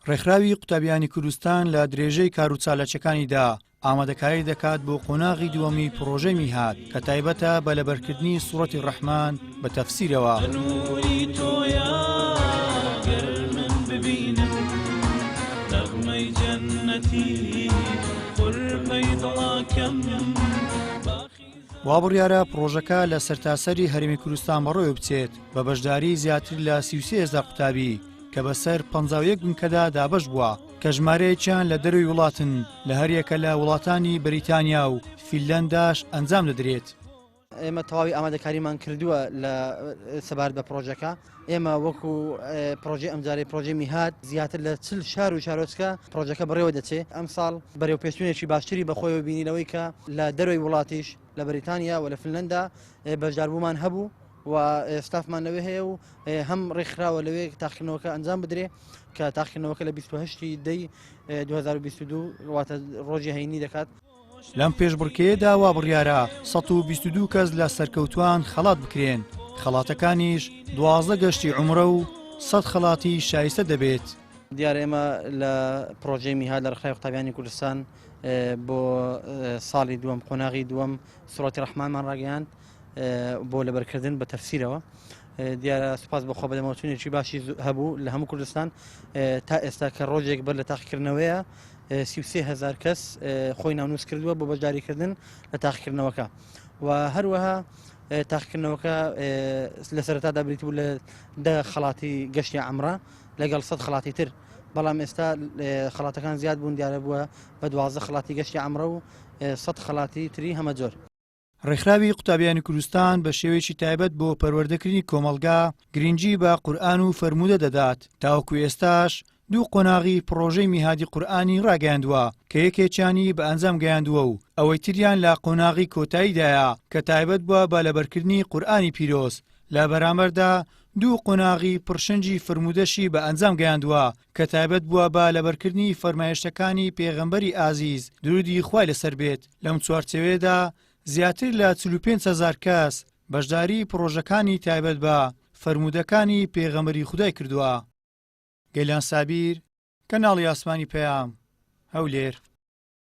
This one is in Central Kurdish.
ڕێکخراوی قوتابیانی کوردستان لە درێژەی کاروچالەچەکانیدا ئامادەکاری دەکات بۆ قۆناغی دووەمی پرۆژەی میهات کە تایبەتە بە لەبەرکردنی سوورەتی ڕەحمان بە تەفسیرەوە. وا بڕیارە پرۆژەکە لە سەرتاسەری هەرێمی کوردستان بەڕێوە بچێت بە بەشداری زیاتر لە 33,000 قوتابی کە بەسەر 51 بنکەدا دابەش بووە کە ژمارەیەکیان لە دەروی وڵاتن لە هەریەکە لە وڵاتانی بەریتانیا و فینلەنداش ئەنجام دەدرێت. ئێمە تەواوی ئامادەکاریمان کردووە لە سەبارەت بە پرۆژەکە. ئێمە وەکو پرۆژەی ئەمجارەی پرۆژەی میهات زیاتر لە 40 شار و شارۆچکە پرۆژەکە بەڕێوە دەچێت. ئەمساڵ بەرەو پێشبینێکی باشتری بەخۆیەوە بینینەوەی کە لە دەروی وڵاتیش لە بەریتانیا و لە فینلەندا بەشداربوومان هەبوو و ستافمان لەوێ هەیە و هەم ڕێکخراوە لەوێ تاقیکردنەوەکە ئەنجام بدرێ کە تاقیکردنەوەکە لە 28 دەی 2022 واتە ڕۆژی هەینی دەکات. لەم پێشبڕکێدا وا بڕیارە 122 کەس لە سەرکەوتوان خەڵات بکرێن، خەڵاتەکانیش 12 گەشتی عومرە و 100 خەڵاتی شایستە دەبێت. دیارە ئێمە لە پرۆژەی میهات لە ڕێکخراوی قوتابیانی کوردستان بۆ ساڵی دووەم قۆناغی دووەم سوورەتی ڕەحمانمان ڕاگەیاند بۆ لەبەرکردن بە تەفسیرەوە. دیارە سوپاس بەخۆ بەدەمەوتونێکی باشی هەبوو لە هەموو کوردستان تا ئێستا کە ڕۆژێک بەر لە تاقیکردنەوەیە 33,000 کەس خۆی ناونووس کردووە بۆ بەشداریکردن لە تاقیکردنەوەکە و هەروەها تاقیکردنەوەکە لە سەرەتادا بریتی بوو لە 10 خەڵاتی گەشتی عەمرە لەگەڵ 100 خەڵاتی تر، بەڵام ئێستا خەڵاتەکان زیاد بوون، دیارە بووە بە 12 خەڵاتی گەشتی عەمرە و 100 خەڵاتی تری هەمە جۆر. ڕێکخراوی قوتابیانی کوردستان بە شێوەیەکی تایبەت بۆ پەروەردەکردنی کۆمەڵگا گرنگی بە قورئان و فەرموودە دەدات. تاوەکو ئێستاش دوو قۆناغی پرۆژەی میهادی قورئانی ڕاگەیاندووە کە یەکێکیانی بە ئەنجام گەیاندووە و ئەوەی تریان لە قۆناغی کۆتاییدایە کە تایبەت بووە بە لەبەرکردنی قورئانی پیرۆز. لە بەرامبەردا دوو قۆناغی پڕشنجی فرموودەشی بە ئەنجام گەیاندووە کە تایبەت بووە بە لەبەرکردنی فەرمایشتەکانی پێغەمبەری ئازیز درودی خوای لەسەر بێت. لەم چوارچێوەیەدا زیاتر لە 45,000 کەس بەشداری پرۆژەکانی تایبەت بە فەرموودەکانی پێغەمبەری خودای کردووە. گەیلان سابیر، کەناڵی ئاسمانی پەیام، هەولێر.